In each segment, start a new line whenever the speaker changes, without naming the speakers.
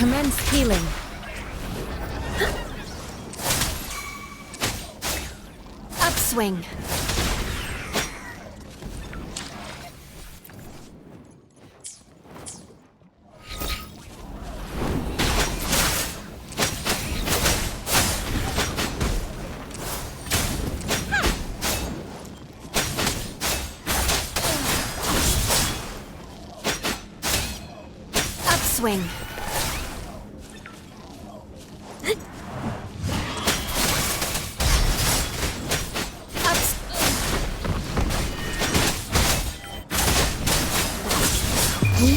Commence healing. Upswing. Upswing.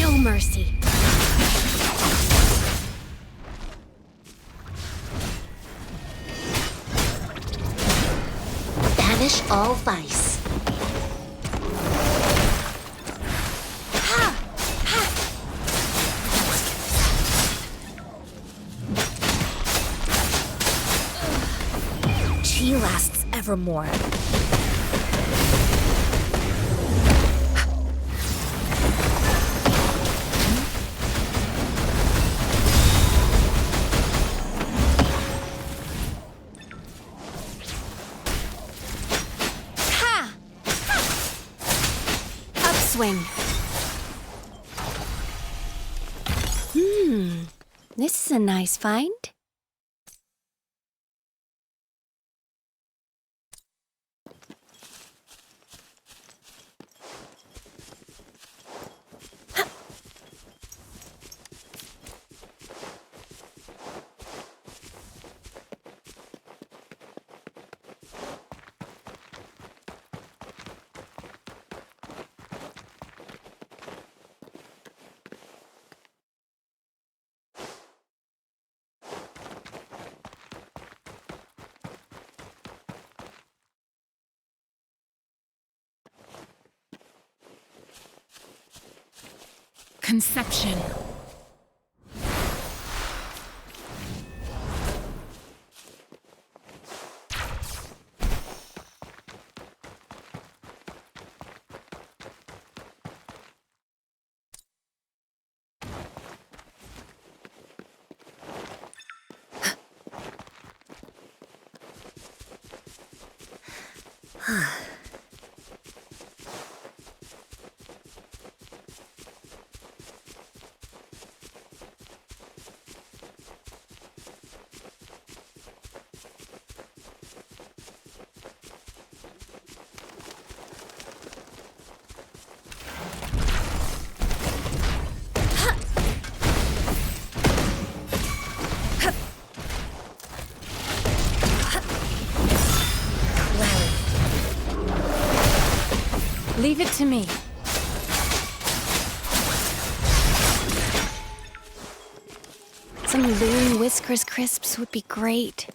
No mercy.
Banish all vice.
She lasts evermore. Upswing. This is a nice find. Conception. Leave it to me. Some Loon Whiskers crisps would be great.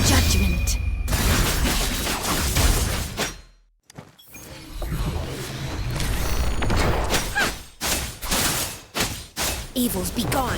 Judgment. Evils be gone.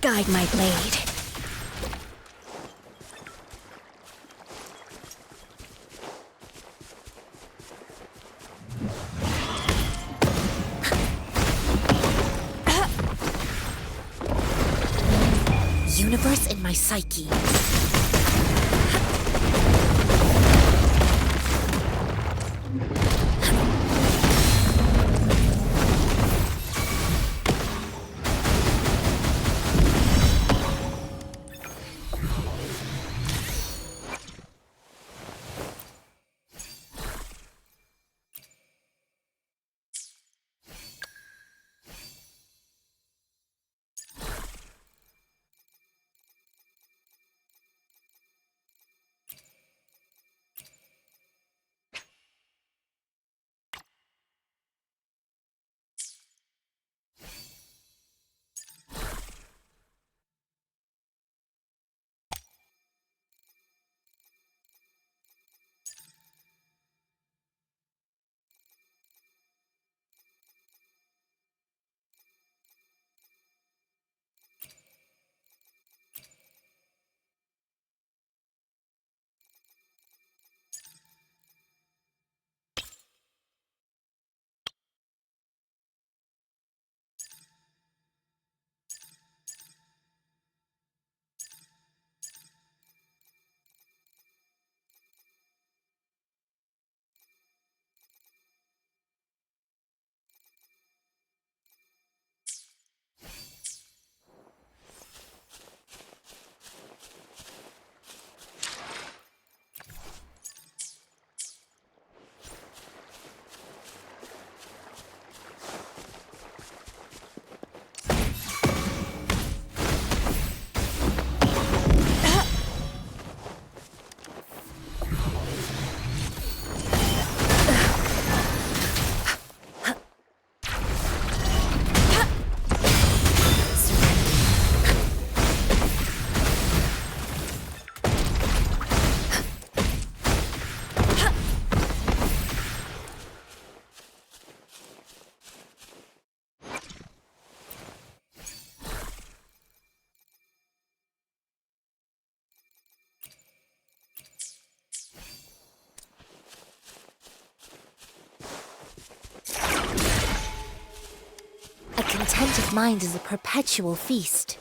guide my blade.
Universe in my psyche. A contented mind is a perpetual feast.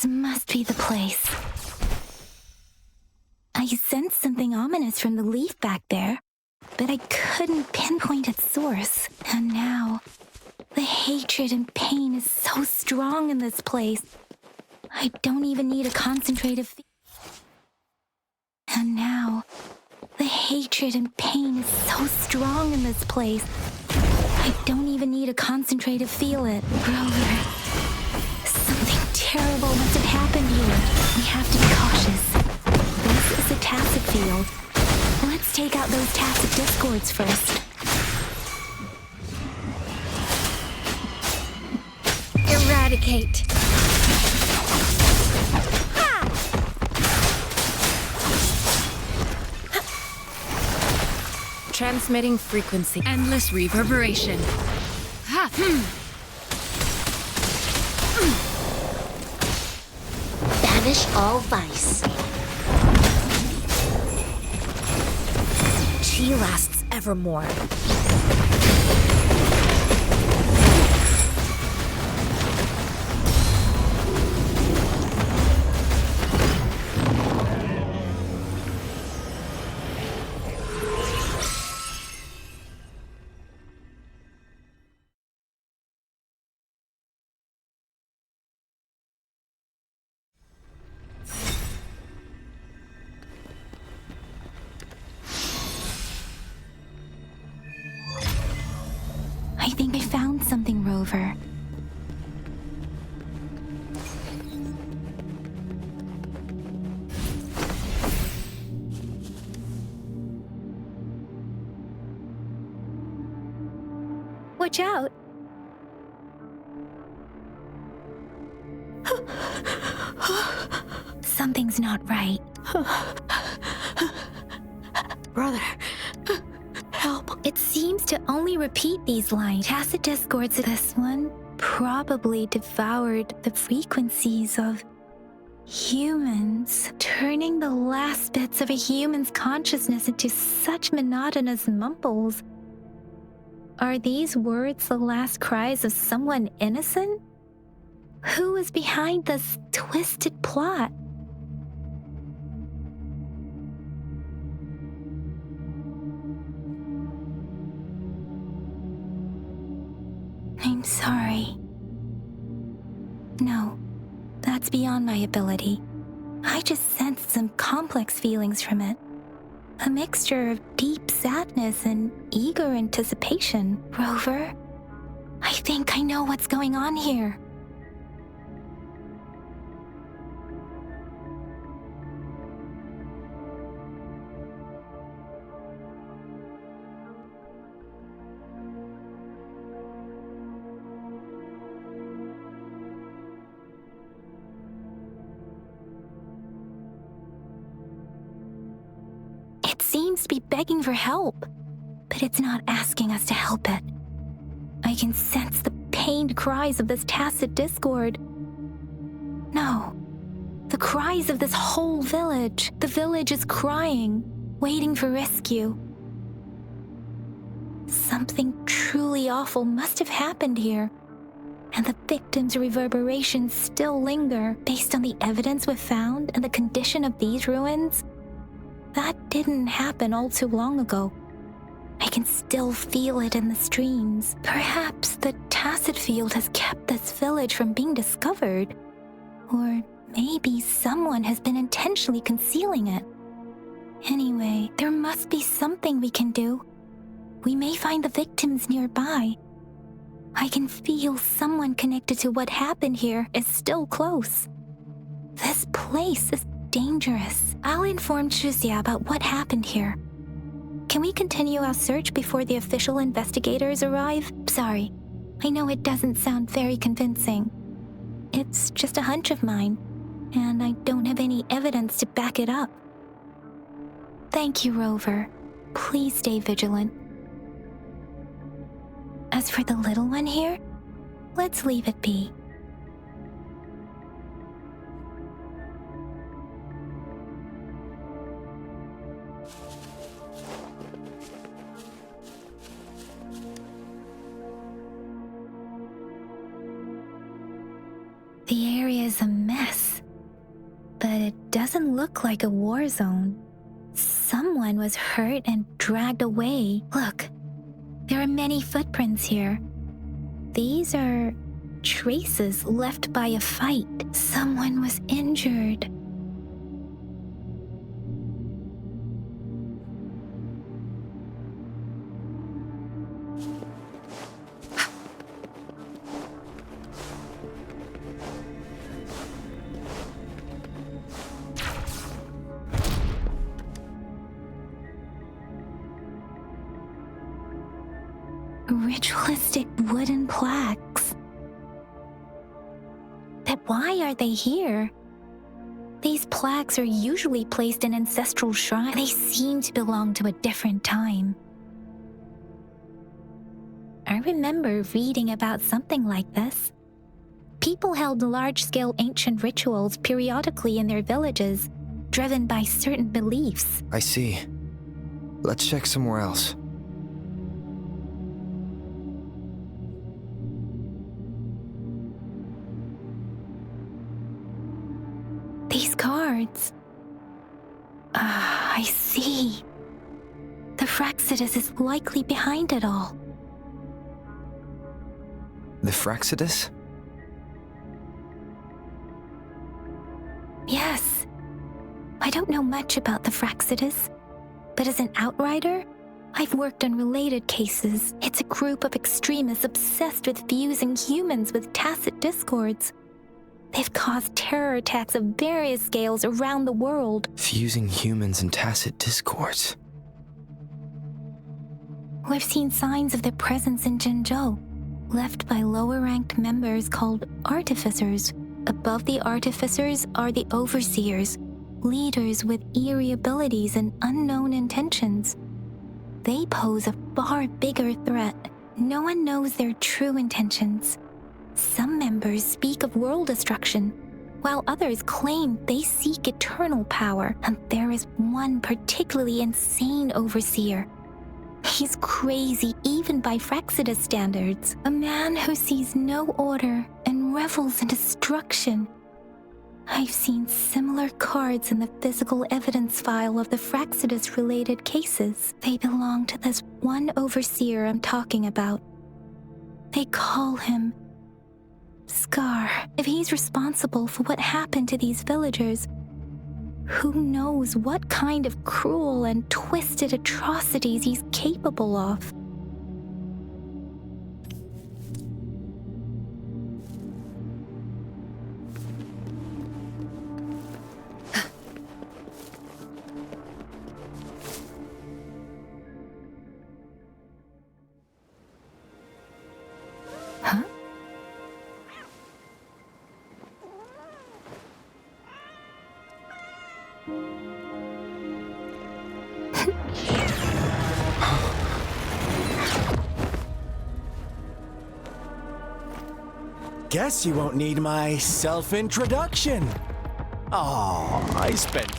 This must be the place. I sensed something ominous from the leaf back there, but I couldn't pinpoint its source. And now, the hatred and pain is so strong in this place. I don't even need a concentrated And now, the hatred and pain is so strong in this place. I don't even need a concentrate to feel it. Rover, something terrible must have happened here. We have to be cautious. This is a tacit field. Let's take out those tacit discords first. Eradicate.
Transmitting frequency.
Endless reverberation. Ha!
Banish all vice. Chi lasts evermore.
I think I found something, Rover. Watch out! Something's not right.
Brother, help.
It seems to only repeat these lines. Tacit discords. This one probably devoured the frequencies of humans, turning the last bits of a human's consciousness into such monotonous mumbles. Are these words the last cries of someone innocent? Who is behind this twisted plot? I'm sorry. No, that's beyond my ability. I just sensed some complex feelings from it. A mixture of deep sadness and eager anticipation. Rover, I think I know what's going on here. It seems to be begging for help, but it's not asking us to help it. I can sense the pained cries of this tacit discord. No, the cries of this whole village. The village is crying, waiting for rescue. Something truly awful must have happened here, and the victims' reverberations still linger. Based on the evidence we've found and the condition of these ruins, that didn't happen all too long ago. I can still feel it in the streams. Perhaps the tacit field has kept this village from being discovered. Or maybe someone has been intentionally concealing it. Anyway, there must be something we can do. We may find the victims nearby. I can feel someone connected to what happened here is still close. This place is dangerous. I'll inform Shuzia about what happened here. Can we continue our search before the official investigators arrive? Sorry, I know it doesn't sound very convincing. It's just a hunch of mine, and I don't have any evidence to back it up. Thank you, Rover. Please stay vigilant. As for the little one here, let's leave it be. The area is a mess. but it doesn't look like a war zone. Someone was hurt and dragged away. Look, there are many footprints here. These are traces left by a fight. Someone was injured. Ritualistic wooden plaques. But why are they here? These plaques are usually placed in ancestral shrines. They seem to belong to a different time. I remember reading about something like this. People held large-scale ancient rituals periodically in their villages, driven by certain beliefs.
I see. Let's check somewhere else.
These cards. I see. The Fraxidus is likely behind it all.
The Fraxidus?
Yes. I don't know much about the Fraxidus, but as an outrider, I've worked on related cases. It's a group of extremists obsessed with fusing humans with tacit discords. They've caused terror attacks of various scales around the world.
Fusing humans and tacit discords.
We've seen signs of their presence in Jinzhou, left by lower-ranked members called artificers. Above the artificers are the overseers, leaders with eerie abilities and unknown intentions. They pose a far bigger threat. No one knows their true intentions. Some members speak of world destruction, while others claim they seek eternal power, and there is one particularly insane overseer. He's crazy even by Fraxidus standards, a man who sees no order and revels in destruction. I've seen similar cards in the physical evidence file of the Fraxidus-related cases. They belong to this one overseer I'm talking about. They call him Scar. If he's responsible for what happened to these villagers, who knows what kind of cruel and twisted atrocities he's capable of? Huh?
Guess you won't need my self-introduction. Oh, I spent...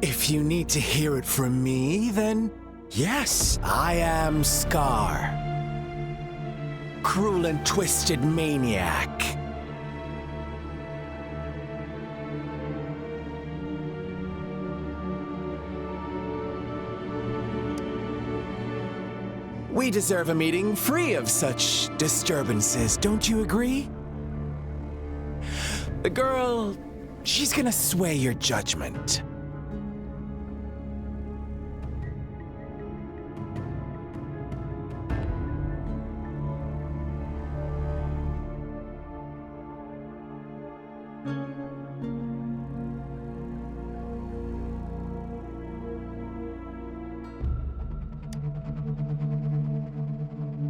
If you need to hear it from me, then yes, I am Scar. Cruel and twisted maniac. We deserve a meeting free of such disturbances, don't you agree? The girl, she's gonna sway your judgment.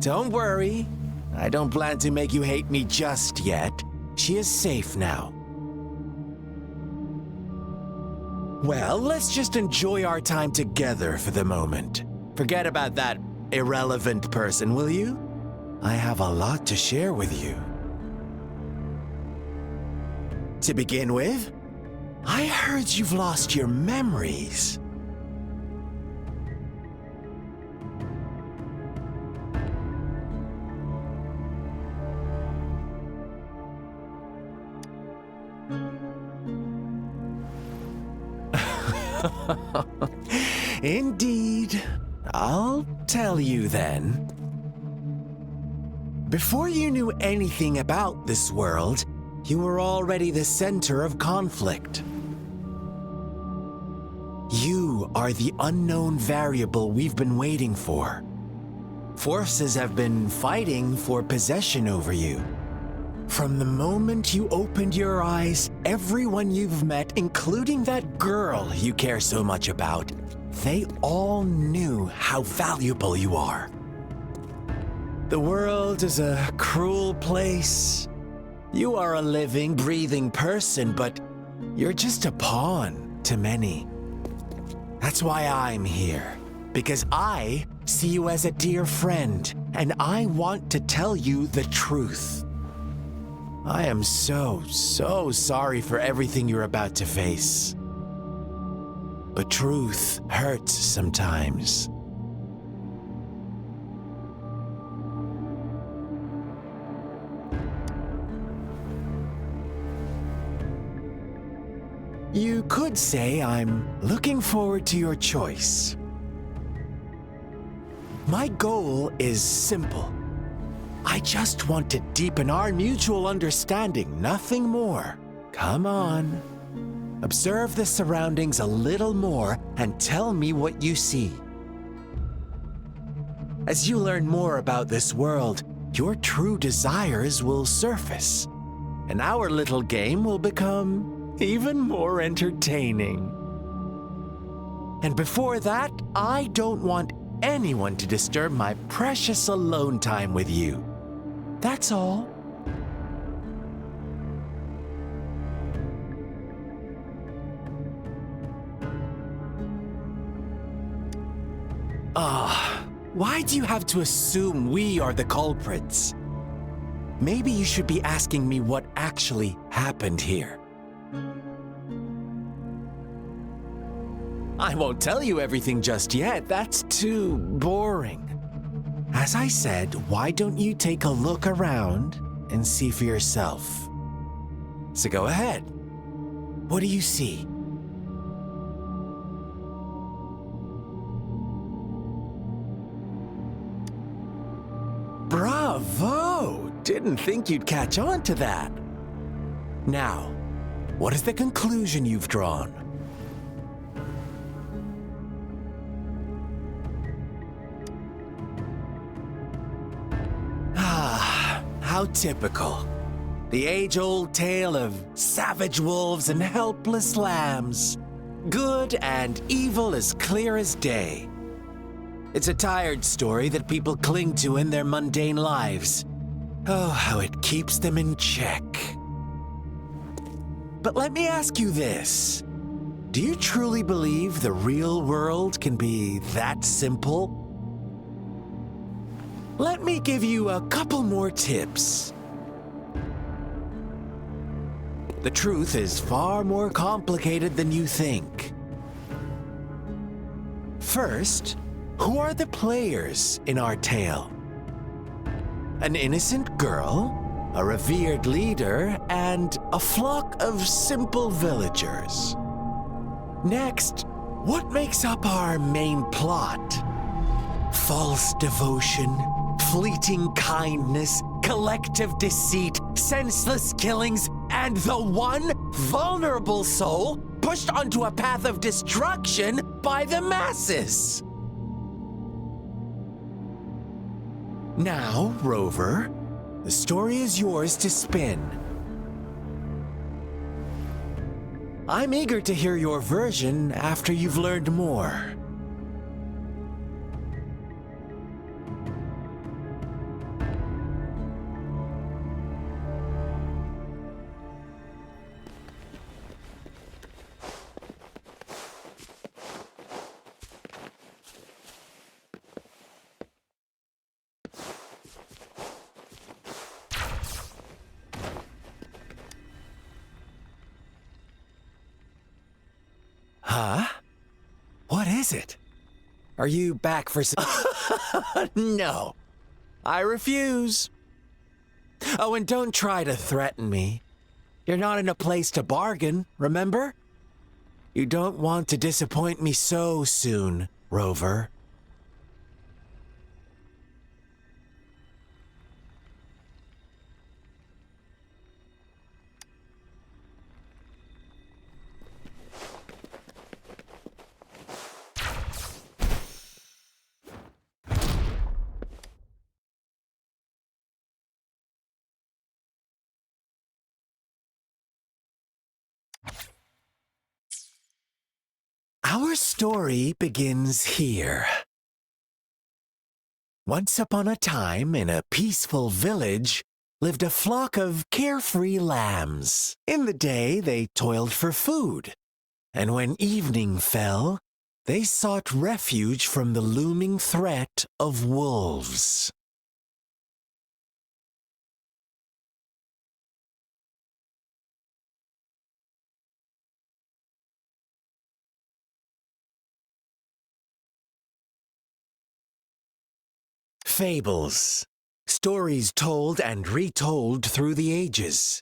Don't worry. I don't plan to make you hate me just yet. She is safe now. Well, let's just enjoy our time together for the moment. Forget about that irrelevant person, will you? I have a lot to share with you. To begin with, I heard you've lost your memories. Indeed. I'll tell you then. Before you knew anything about this world, you were already the center of conflict. You are the unknown variable we've been waiting for. Forces have been fighting for possession over you. From the moment you opened your eyes, everyone you've met, including that girl you care so much about, they all knew how valuable you are. The world is a cruel place. You are a living, breathing person, but you're just a pawn to many. That's why I'm here, because I see you as a dear friend, and I want to tell you the truth. I am so sorry for everything you're about to face. But truth hurts sometimes. You could say I'm looking forward to your choice. My goal is simple. I just want to deepen our mutual understanding, nothing more. Come on. Observe the surroundings a little more and tell me what you see. As you learn more about this world, your true desires will surface, and our little game will become even more entertaining. And before that, I don't want anyone to disturb my precious alone time with you. That's all. Why do you have to assume we are the culprits? Maybe you should be asking me what actually happened here. I won't tell you everything just yet. That's too boring. As I said, why don't you take a look around and see for yourself? So go ahead. What do you see? Bravo! Didn't think you'd catch on to that. Now, what is the conclusion you've drawn? How typical. The age-old tale of savage wolves and helpless lambs. Good and evil as clear as day. It's a tired story that people cling to in their mundane lives. Oh, how it keeps them in check. But let me ask you this. Do you truly believe the real world can be that simple? Let me give you a couple more tips. The truth is far more complicated than you think. First, who are the players in our tale? An innocent girl, a revered leader, and a flock of simple villagers. Next, what makes up our main plot? False devotion, fleeting kindness, collective deceit, senseless killings, and the one vulnerable soul pushed onto a path of destruction by the masses. Now, Rover, the story is yours to spin. I'm eager to hear your version after you've learned more. is it? Are you back for some... No, I refuse. Oh, and don't try to threaten me. You're not in a place to bargain, remember? You don't want to disappoint me so soon, Rover. Our story begins here. Once upon a time, in a peaceful village, lived a flock of carefree lambs. In the day, they toiled for food, and when evening fell, they sought refuge from the looming threat of wolves. Fables. Stories told and retold through the ages.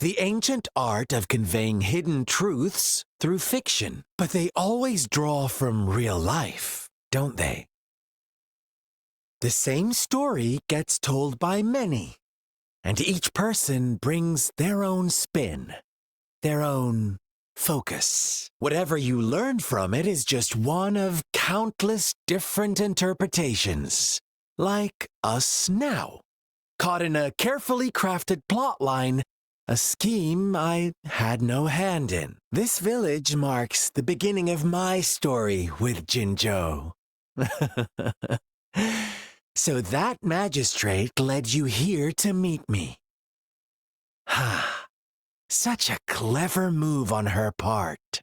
The ancient art of conveying hidden truths through fiction. But they always draw from real life, don't they? The same story gets told by many, and each person brings their own spin, their own focus. Whatever you learn from it is just one of countless different interpretations. Like us now, caught in a carefully crafted plotline, a scheme I had no hand in. This village marks the beginning of my story with Jinzhou. So that magistrate led you here to meet me. Ha! Such a clever move on her part.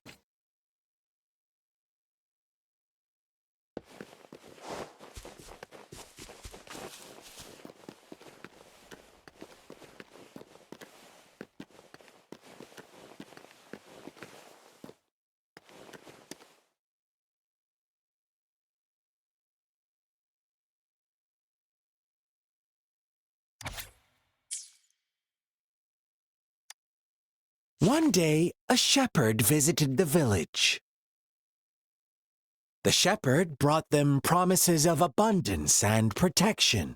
One day, a shepherd visited the village. The shepherd brought them promises of abundance and protection.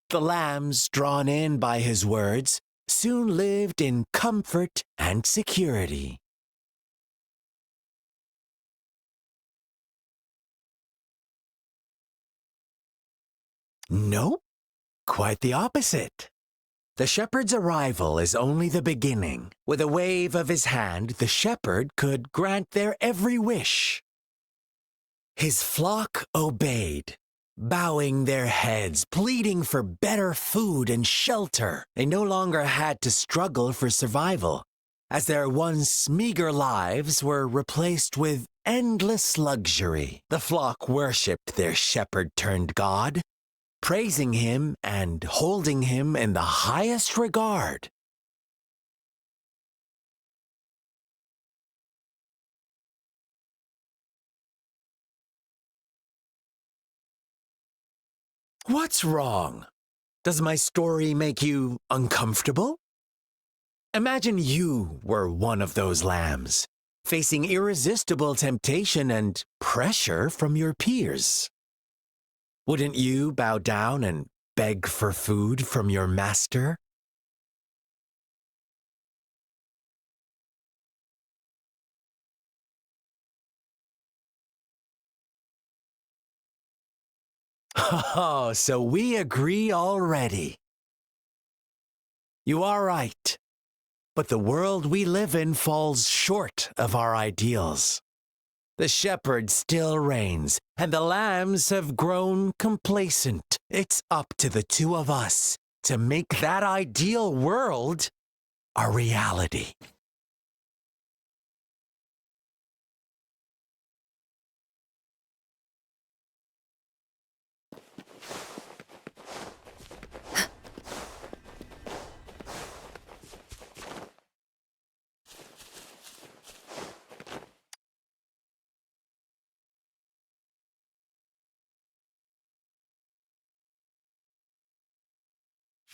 The lambs, drawn in by his words, soon lived in comfort and security. Nope, quite the opposite. The shepherd's arrival is only the beginning. With a wave of his hand, the shepherd could grant their every wish. His flock obeyed, bowing their heads, pleading for better food and shelter. They no longer had to struggle for survival, as their once meager lives were replaced with endless luxury. The flock worshipped their shepherd-turned-god, praising him and holding him in the highest regard. What's wrong? Does my story make you uncomfortable? Imagine you were one of those lambs, facing irresistible temptation and pressure from your peers. Wouldn't you bow down and beg for food from your master? Oh, so we agree already. You are right, but the world we live in falls short of our ideals. The shepherd still reigns, and the lambs have grown complacent. It's up to the two of us to make that ideal world a reality.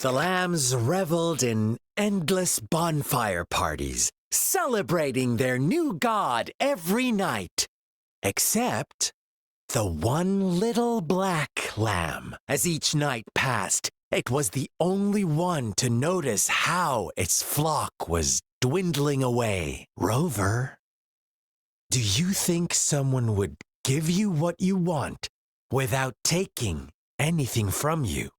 The lambs reveled in endless bonfire parties, celebrating their new god every night. Except the one little black lamb. As each night passed, it was the only one to notice how its flock was dwindling away. Rover, do you think someone would give you what you want without taking anything from you?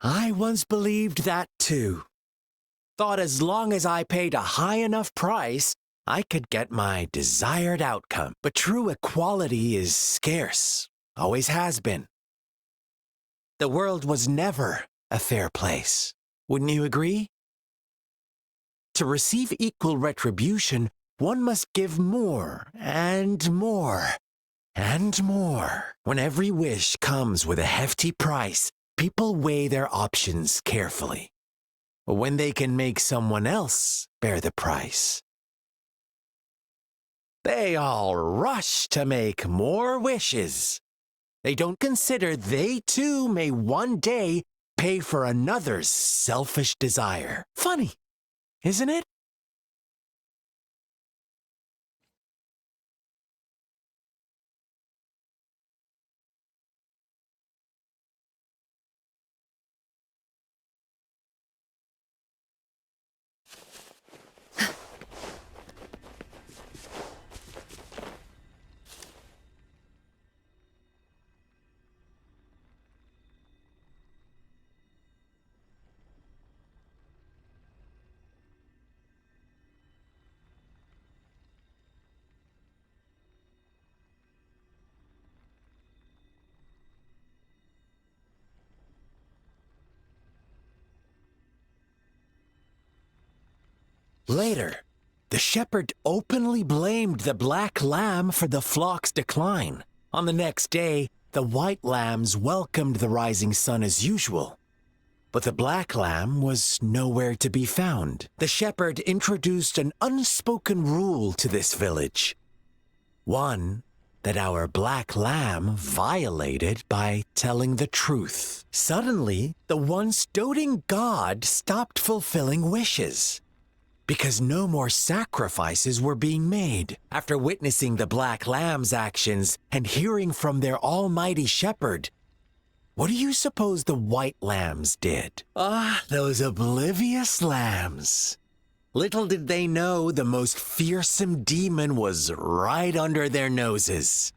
I once believed that too. Thought as long as I paid a high enough price, I could get my desired outcome. But true equality is scarce, always has been. The world was never a fair place. Wouldn't you agree? To receive equal retribution, one must give more and more and more. When every wish comes with a hefty price, people weigh their options carefully. When they can make someone else bear the price, they all rush to make more wishes. They don't consider they too may one day pay for another's selfish desire. Funny, isn't it? Later, the shepherd openly blamed the black lamb for the flock's decline. On the next day, the white lambs welcomed the rising sun as usual. But the black lamb was nowhere to be found. The shepherd introduced an unspoken rule to this village. One that our black lamb violated by telling the truth. Suddenly, the once doting god stopped fulfilling wishes, because no more sacrifices were being made. After witnessing the black lamb's actions and hearing from their almighty shepherd, what do you suppose the white lambs did? Those oblivious lambs. Little did they know the most fearsome demon was right under their noses.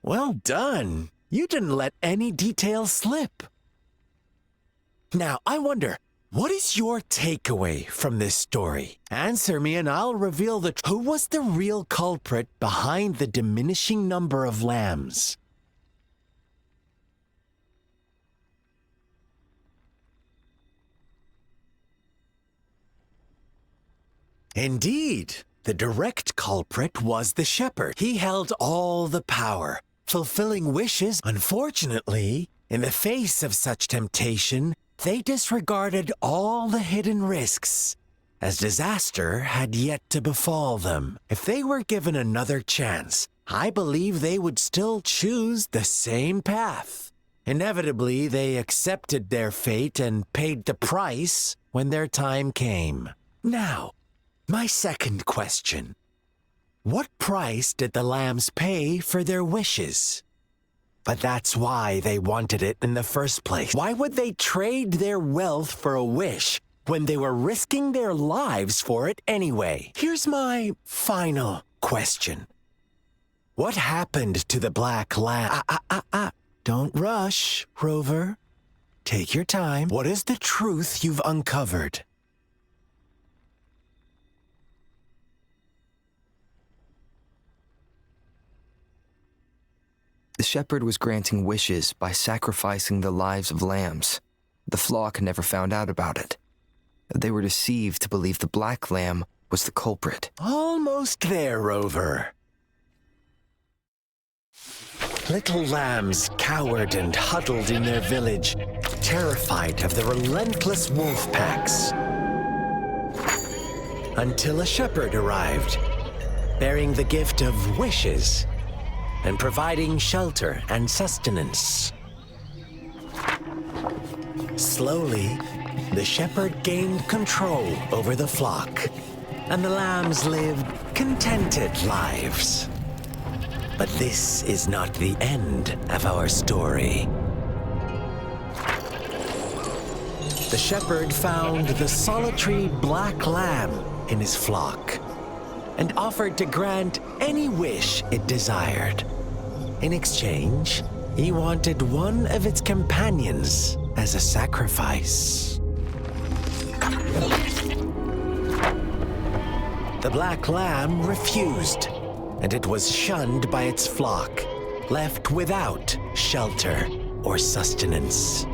Well done. You didn't let any details slip. Now, I wonder, what is your takeaway from this story? Answer me and I'll reveal who was the real culprit behind the diminishing number of lambs. Indeed, the direct culprit was the shepherd. He held all the power, fulfilling wishes. Unfortunately, in the face of such temptation, they disregarded all the hidden risks, as disaster had yet to befall them. If they were given another chance, I believe they would still choose the same path. Inevitably, they accepted their fate and paid the price when their time came. Now, my second question. What price did the lambs pay for their wishes? But that's why they wanted it in the first place. Why would they trade their wealth for a wish when they were risking their lives for it anyway? Here's my final question. What happened to the black lamb? Don't rush, Rover. Take your time. What is the truth you've uncovered?
The shepherd was granting wishes by sacrificing the lives of lambs. The flock never found out about it. They were deceived to believe the black lamb was the culprit.
Almost there, Rover. Little lambs cowered and huddled in their village, terrified of the relentless wolf packs. Until a shepherd arrived, bearing the gift of wishes and providing shelter and sustenance. Slowly, the shepherd gained control over the flock, and the lambs lived contented lives. But this is not the end of our story. The shepherd found the solitary black lamb in his flock and offered to grant any wish it desired. In exchange, he wanted one of its companions as a sacrifice. The black lamb refused, and it was shunned by its flock, left without shelter or sustenance.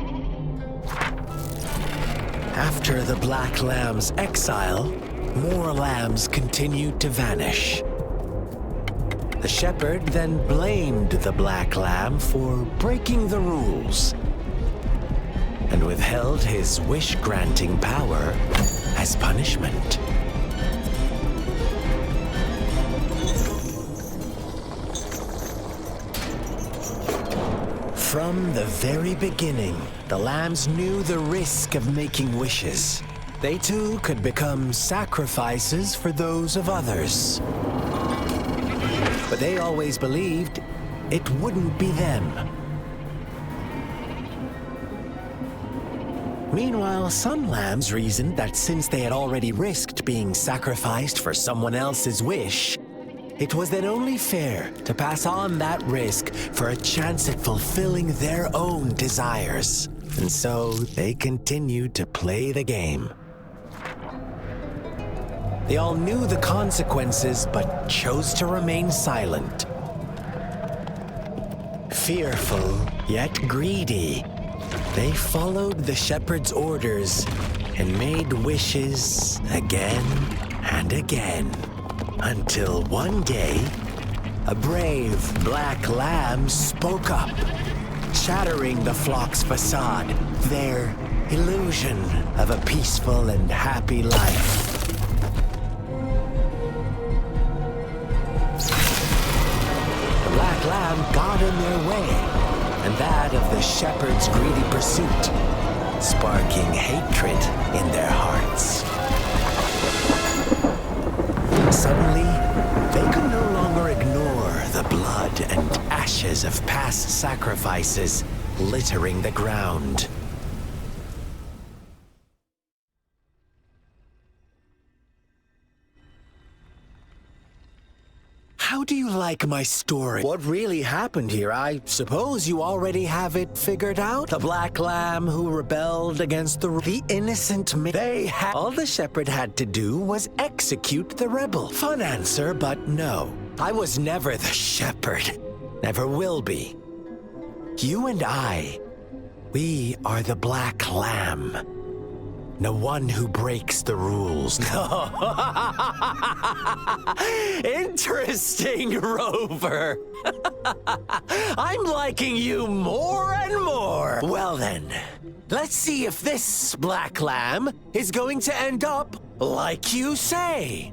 After the black lamb's exile, more lambs continued to vanish. The shepherd then blamed the black lamb for breaking the rules and withheld his wish-granting power as punishment. From the very beginning, the lambs knew the risk of making wishes. They too could become sacrifices for those of others. But they always believed it wouldn't be them. Meanwhile, some lambs reasoned that since they had already risked being sacrificed for someone else's wish, it was then only fair to pass on that risk for a chance at fulfilling their own desires. And so they continued to play the game. They all knew the consequences, but chose to remain silent. Fearful, yet greedy, they followed the shepherd's orders and made wishes again and again. Until one day, a brave black lamb spoke up, shattering the flock's facade, their illusion of a peaceful and happy life. The black lamb got in their way, and that of the shepherd's greedy pursuit, sparking hatred in their hearts. Suddenly, they could no longer ignore the blood and ashes of past sacrifices littering the ground. How do you like my story? What really happened here? I suppose you already have it figured out? The black lamb who rebelled against the innocent all the shepherd had to do was execute the rebel. Fun answer, but no. I was never the shepherd. Never will be. You and I, we are the black lamb. The one who breaks the rules. Interesting, Rover. I'm liking you more and more. Well then, let's see if this black lamb is going to end up like you say.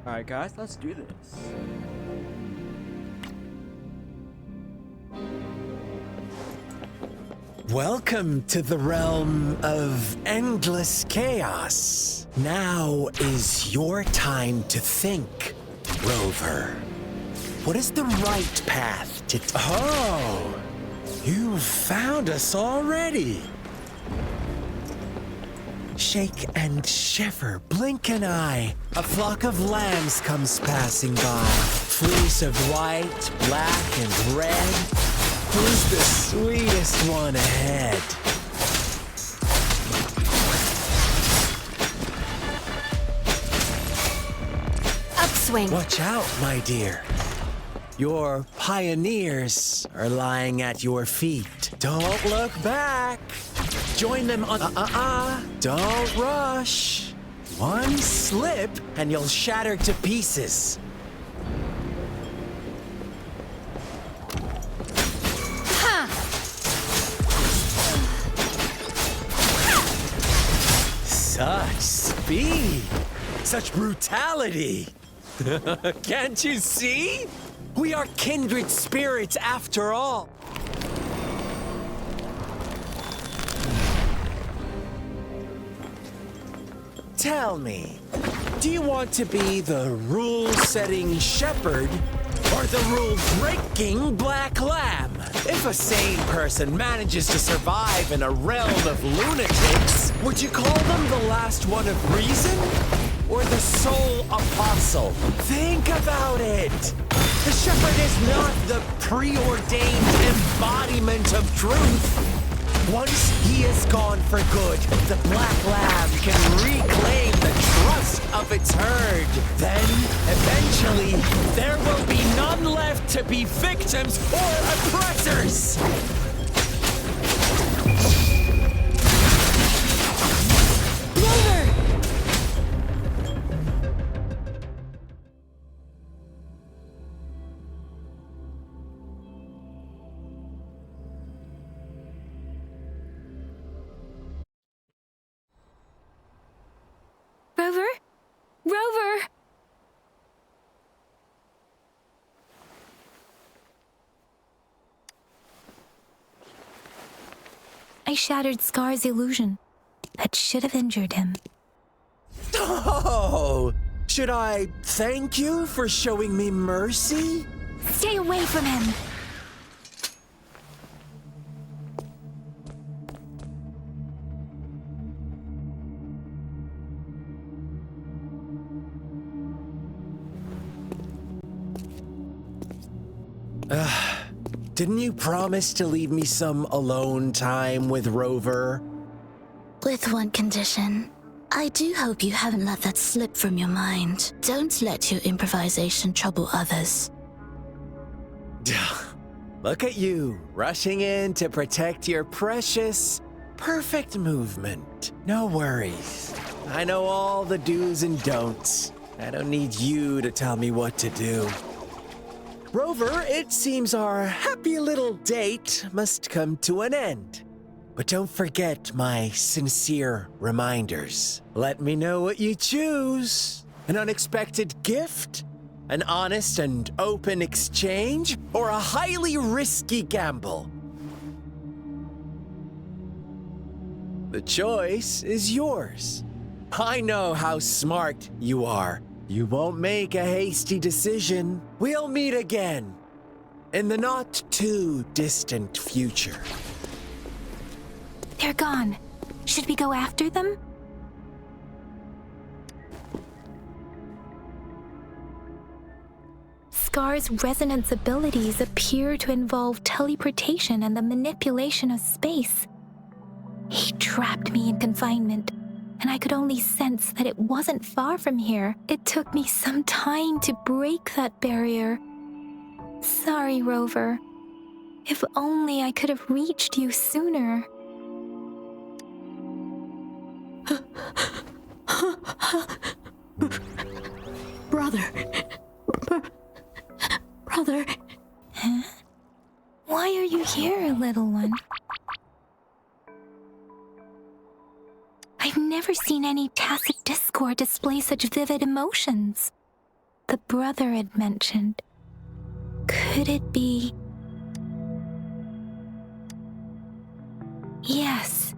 Alright guys, let's do this.
Welcome to the realm of endless chaos. Now is your time to think, Rover. What is the right path to... Oh, you found us already. Shake and shiver, blink an eye. A flock of lambs comes passing by. Fleece of white, black, and red. Who's the sweetest one ahead?
Upswing.
Watch out, my dear. Your pioneers are lying at your feet. Don't look back. Join them on... Don't rush. One slip and you'll shatter to pieces. Such speed! Such brutality! Can't you see? We are kindred spirits after all. Tell me, do you want to be the rule-setting shepherd or the rule-breaking black lamb? If a sane person manages to survive in a realm of lunatics, would you call them the last one of reason? Or the sole apostle? Think about it! The shepherd is not the preordained embodiment of truth. Once he is gone for good, the black lamb can reclaim the trust of its herd. Then, eventually, there will be none left to be victims or oppressors!
Rover? Rover! I shattered Scar's illusion. That should have injured him.
Oh! Should I thank you for showing me mercy?
Stay away from him!
Didn't you promise to leave me some alone time with Rover?
With one condition. I do hope you haven't let that slip from your mind. Don't let your improvisation trouble others.
Look at you, rushing in to protect your precious, perfect movement. No worries. I know all the do's and don'ts. I don't need you to tell me what to do. Rover, it seems our happy little date must come to an end. But don't forget my sincere reminders. Let me know what you choose. An unexpected gift? An honest and open exchange? Or a highly risky gamble? The choice is yours. I know how smart you are. You won't make a hasty decision. We'll meet again in the not-too-distant future.
They're gone. Should we go after them? Scar's resonance abilities appear to involve teleportation and the manipulation of space. He trapped me in confinement, and I could only sense that it wasn't far from here. It took me some time to break that barrier. Sorry, Rover. If only I could have reached you sooner.
Brother. Brother.
Huh? Why are you here, little one? I've never seen any tacit discord display such vivid emotions. The brother had mentioned. Could it be... Yes,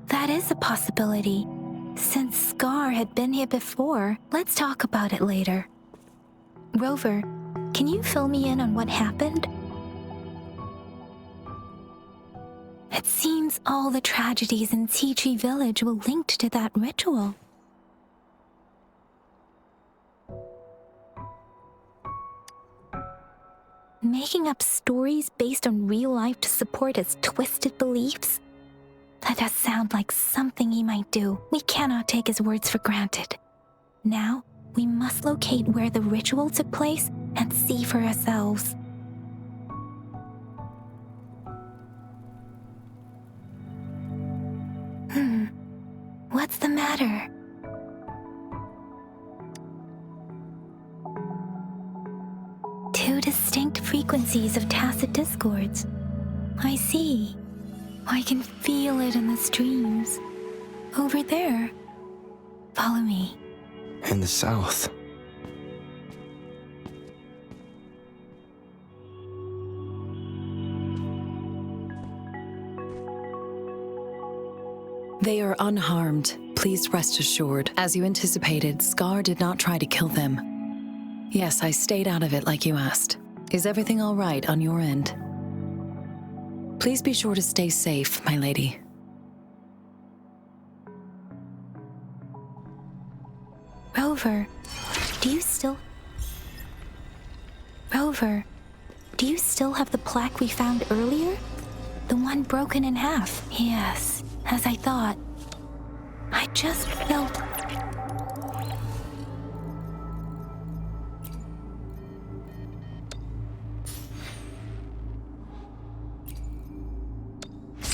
that is a possibility. Since Scar had been here before, let's talk about it later. Rover, can you fill me in on what happened? It seems all the tragedies in Tea Tree Village were linked to that ritual. Making up stories based on real life to support his twisted beliefs? That does sound like something he might do. We cannot take his words for granted. Now, we must locate where the ritual took place and see for ourselves. What's the matter? Two distinct frequencies of tacit discords. I see. I can feel it in the streams. Over there. Follow me.
In the south.
They are unharmed. Please rest assured. As you anticipated, Scar did not try to kill them. Yes, I stayed out of it like you asked. Is everything all right on your end? Please be sure to stay safe, my lady.
Rover, do you still have the plaque we found earlier? The one broken in half? Yes, as I thought. I just felt...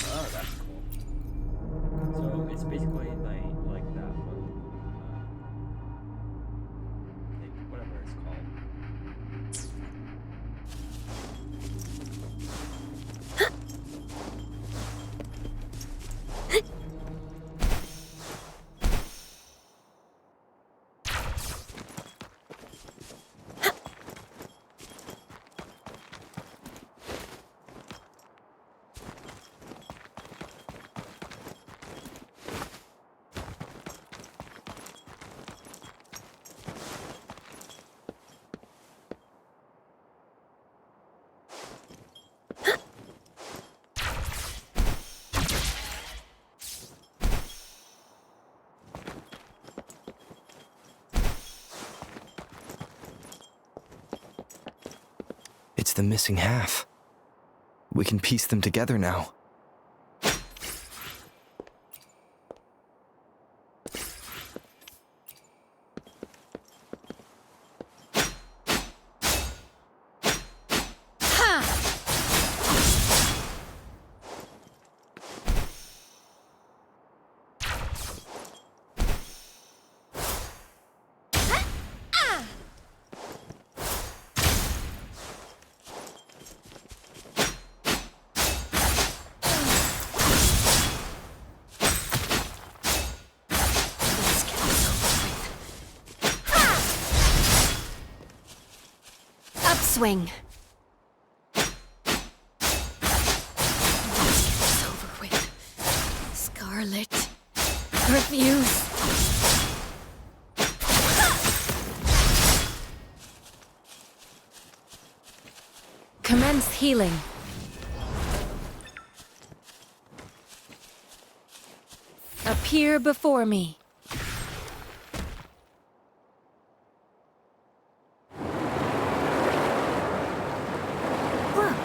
Oh, that's cool. So it's basically like that one. Whatever it's called.
It's the missing half. We can piece them together now.
Upswing. Let's get this over with. Scarlet. Refuse. Commence healing. Appear before me.
Look!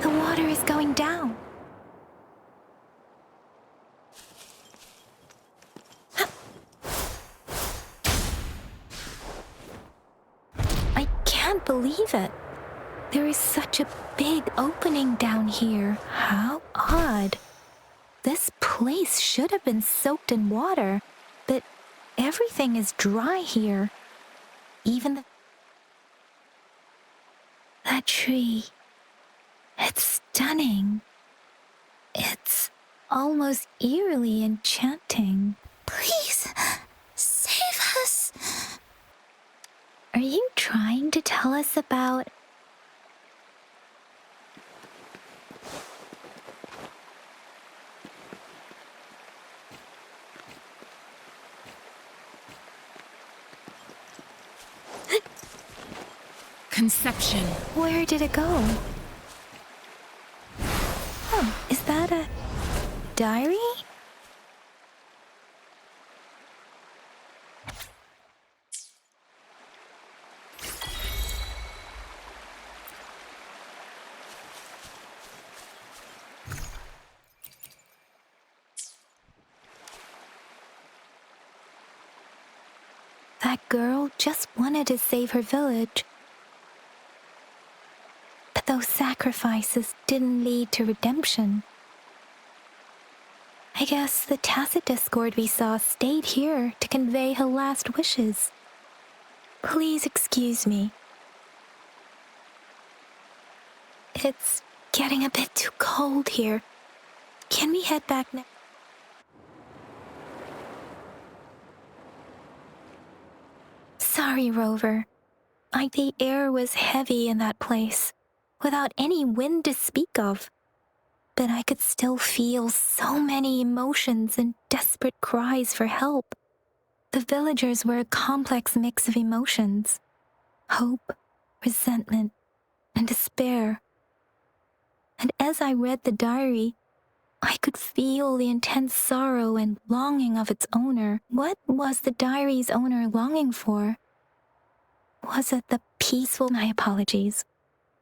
The water is going down. I can't believe it. There is such a big opening down here. How odd. This place should have been soaked in water, but everything is dry here. Even that tree. It's stunning. It's almost eerily enchanting.
Please, save us.
Are you trying to tell us about...
conception.
Where did it go? Oh, is that a diary? That girl just wanted to save her village. But those sacrifices didn't lead to redemption. I guess the tacit discord we saw stayed here to convey her last wishes. Please excuse me. It's getting a bit too cold here. Can we head back now? Sorry, Rover. The air was heavy in that place, without any wind to speak of. But I could still feel so many emotions and desperate cries for help. The villagers were a complex mix of emotions: hope, resentment, and despair. And as I read the diary, I could feel the intense sorrow and longing of its owner. What was the diary's owner longing for? Was it the peaceful... My apologies.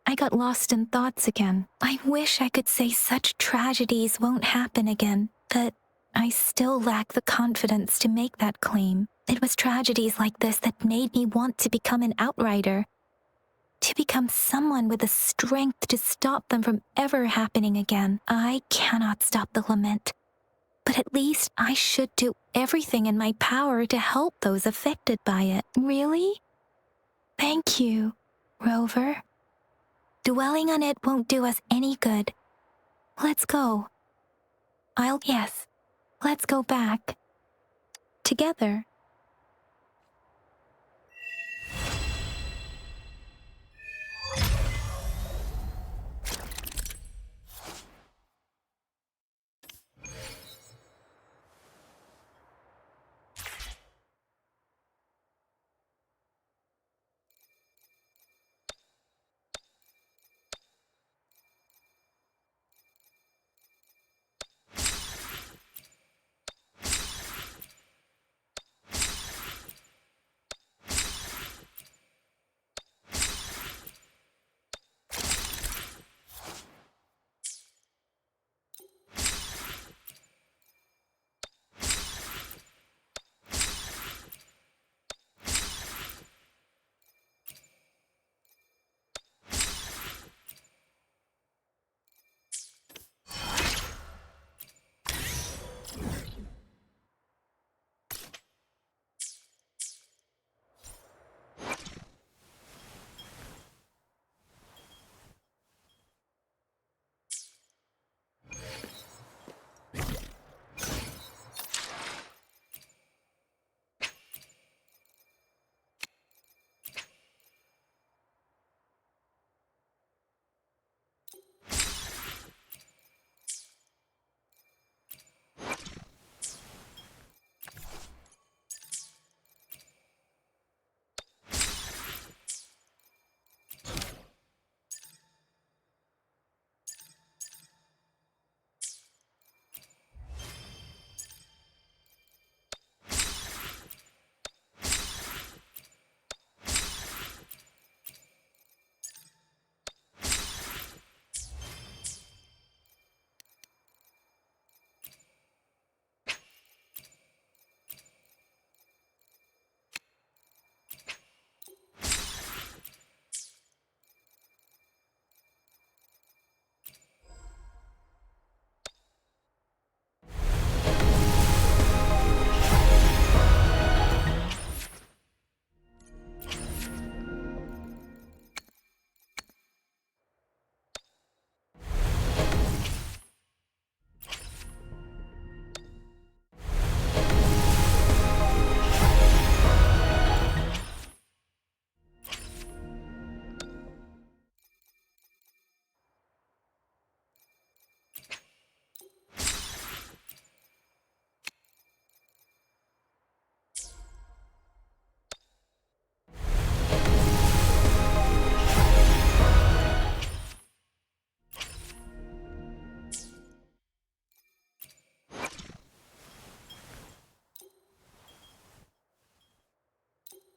I got lost in thoughts again. I wish I could say such tragedies won't happen again, but I still lack the confidence to make that claim. It was tragedies like this that made me want to become an outrider, to become someone with the strength to stop them from ever happening again. I cannot stop the lament, but at least I should do everything in my power to help those affected by it. Really? Thank you, Rover. Dwelling on it won't do us any good. Let's go. Yes, let's go back. Together.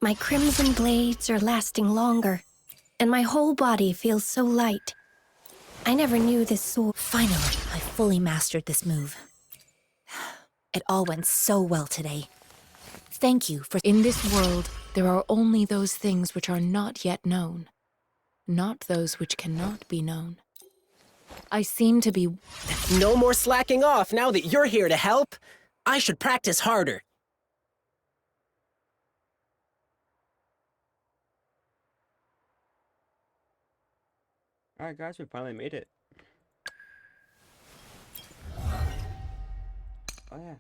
My crimson blades are lasting longer, and my whole body feels so light. I never knew this sword.
Finally, I fully mastered this move. It all went so well today. Thank you for—
In this world, there are only those things which are not yet known, not those which cannot be known. I seem to be...
No more slacking off now that you're here to help. I should practice harder.
Alright guys, we finally made it. Oh yeah.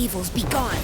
Evils be gone!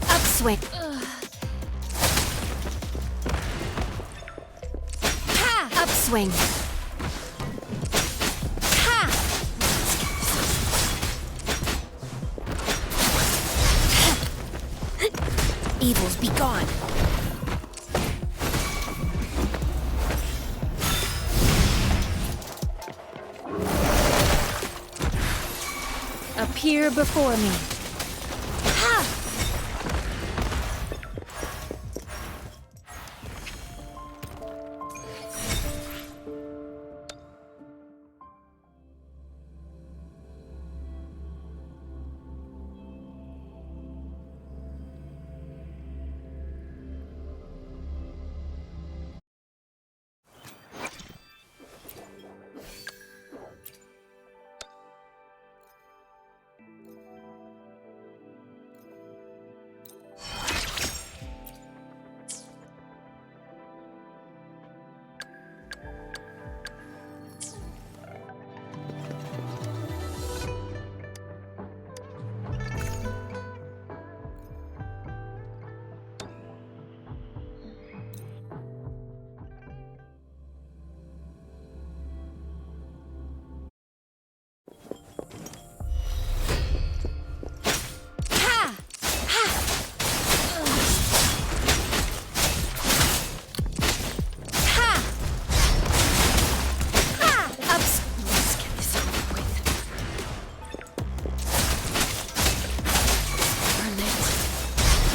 Upswing. Ha! Upswing. Ha! Evils be gone.
Appear before me.
Ha!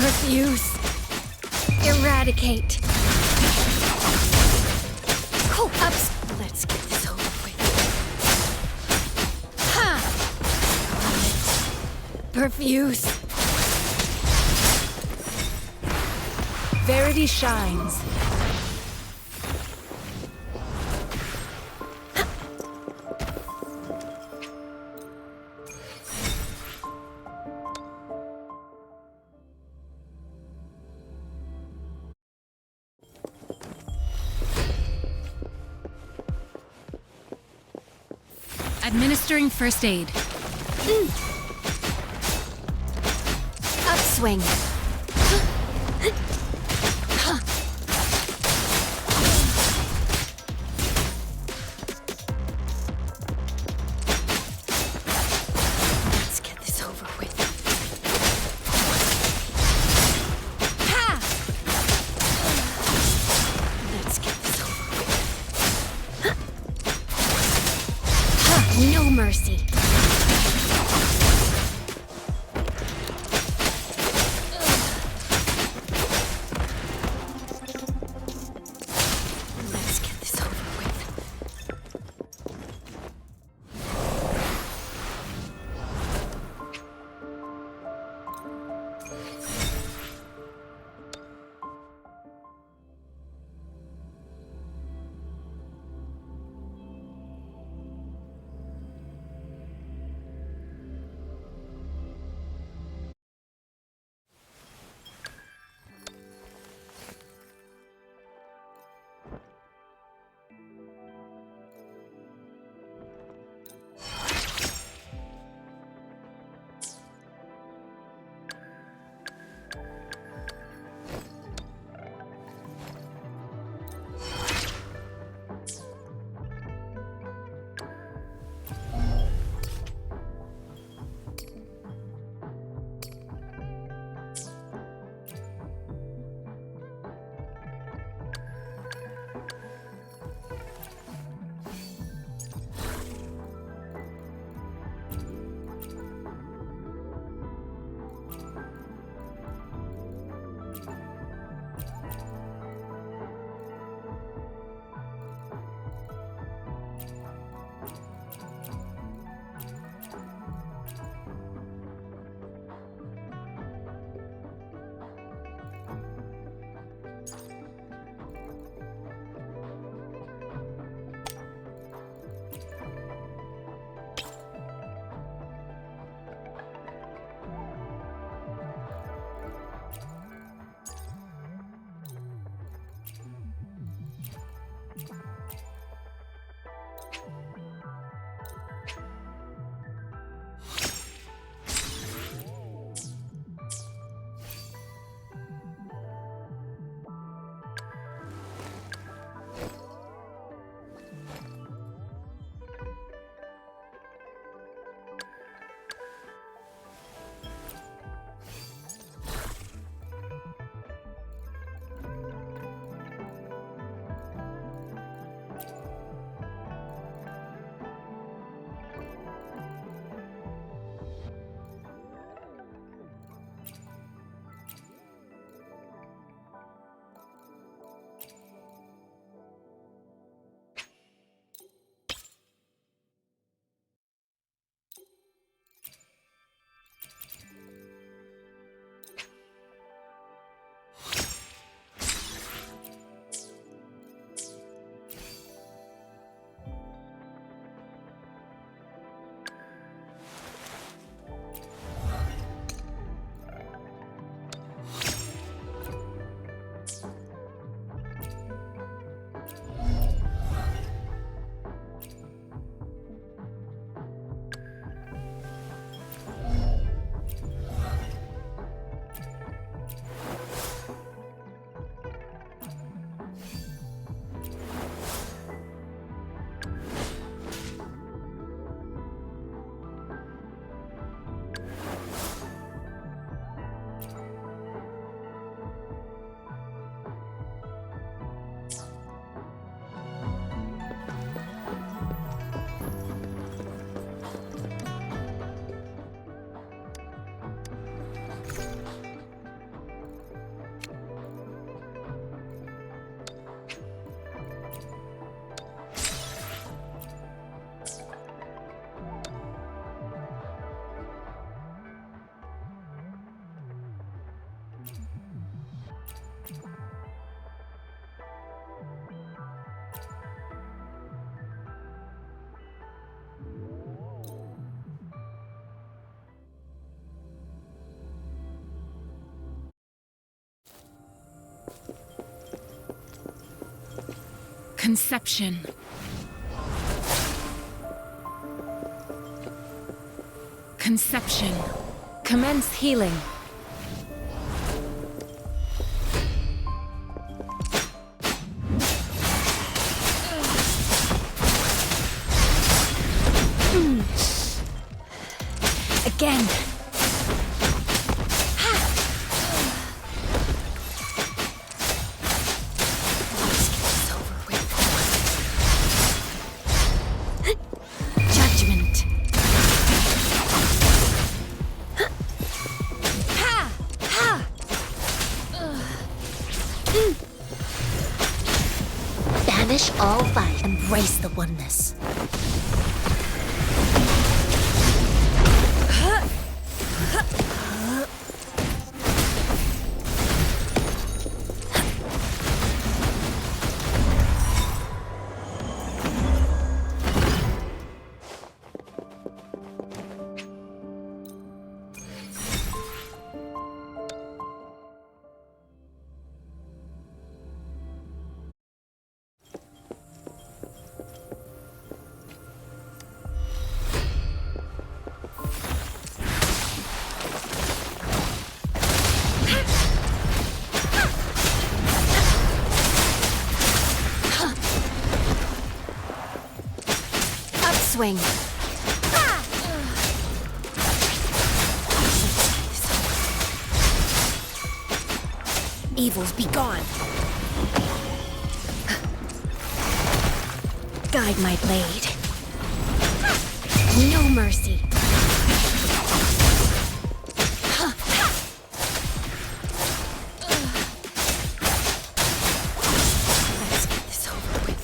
Refuse. Eradicate.
Cool. Ups. Let's get this over with. Ha!
Refuse.
Verity shines.
Administering first aid.
Upswing. Let's get this over with. Ha! Let's get this over with. No mercy. Let's get this over with.
Conception. Conception.
Commence healing.
Again. Judgment.
Banish all fight. Embrace the oneness.
Upswing. Evils be gone. Guide my blade. No mercy. Let's get this over with.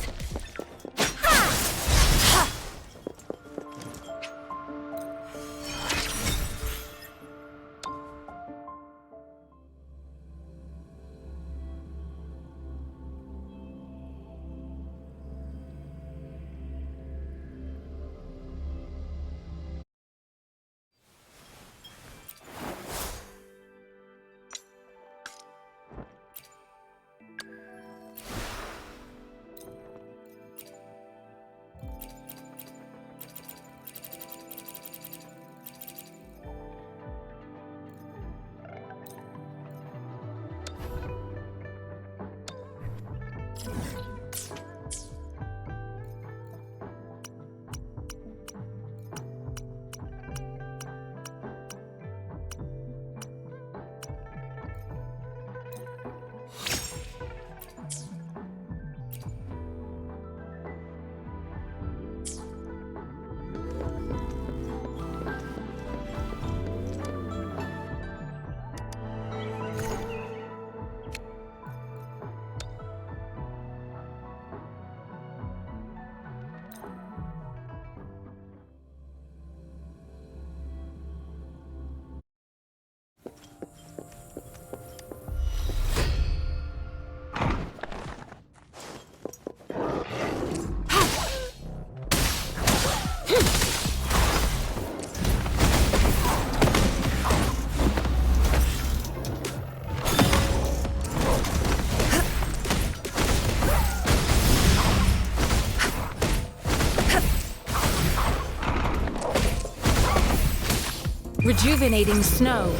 Rejuvenating snow.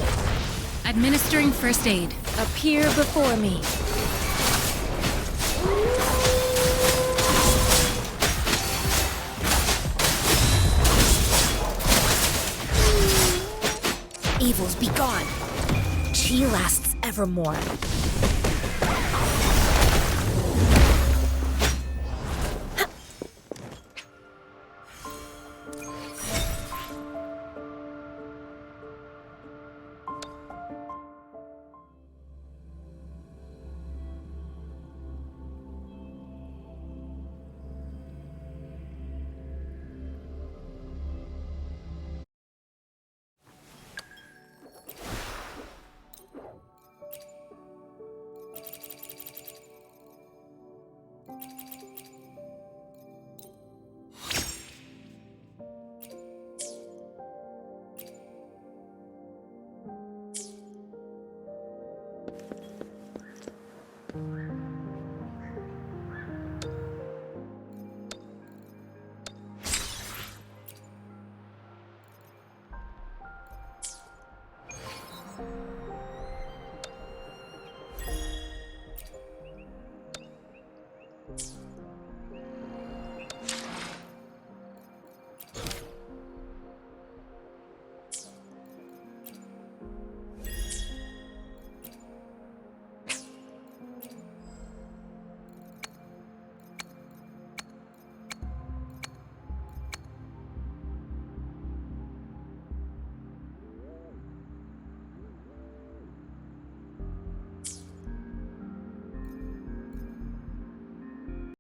Administering first aid.
Appear before me.
Evils be gone.
Chi lasts evermore.